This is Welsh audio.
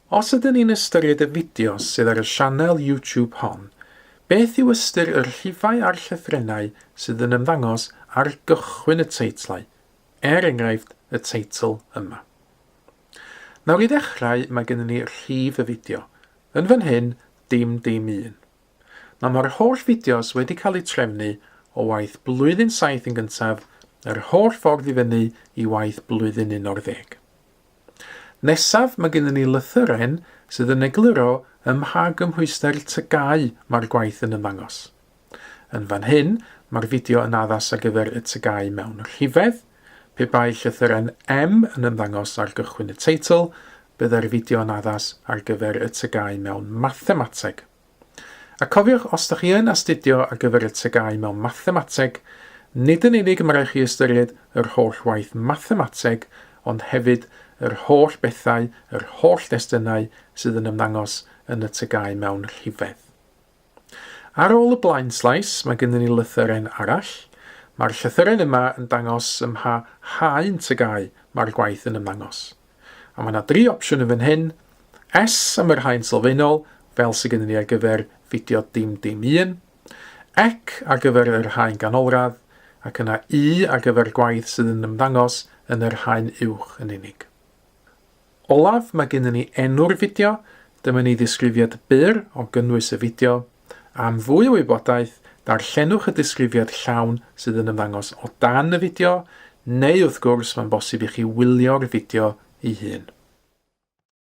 Os ydyn ni'n ystyried y fideos sydd ar y sianel YouTube hon, beth yw ystyr y rhifau a'r llythrennau sydd yn ymddangos ar gychwyn y teitlau, enghraifft y teitl yma. Nawr i ddechrau mae gennym ni rhif y fideo, yn fan hyn dim 1. Nawr mae'r holl fideos wedi cael eu trefnu o waith blwyddyn 7 yn gyntaf, yr holl ffordd i fyny i waith blwyddyn 11. Nesaf mae gennym ni lythyren sydd yn egluro ym mha gymhwyster tygau mae'r gwaith yn ymddangos. Yn fan hyn, mae'r fideo yn addas ar gyfer y tygau mewn rhifedd. Pe bai llythyren M yn ymddangos ar gychwyn y teitl, byddai'r fideo yn addas ar gyfer y tygau mewn mathemateg. A cofiwch, os ydych chi yn astudio ar gyfer y tygau mewn mathemateg, nid yn unig mae rhaid chi ystyried yr holl waith mathemateg, ond hefyd yr holl bethau, yr holl destunau sydd yn ymddangos yn y tygau mewn rhifedd. Ar ôl y blaen slais, mae gennym ni lythyren arall. Mae'r llythyren yma yn dangos ym mha haen tygau mae'r gwaith yn ymddangos. A mae yna 3 opsiwn yn fan hyn. S am yr haen sylfaenol, fel sydd gennym ni ar gyfer fideo dim 1. Ec ar gyfer yr haen ganolradd, ac yna I ar gyfer gwaith sydd yn ymddangos yn yr haen uwch yn unig. Olaf, mae gennym ni enw'r fideo. Dyma ni ddisgrifiad byr o gynnwys y fideo. Am fwy o wybodaeth, darllenwch y disgrifiad llawn sydd yn ymddangos o dan y fideo, neu wrth gwrs mae'n bosib i chi wylio'r fideo ei hun.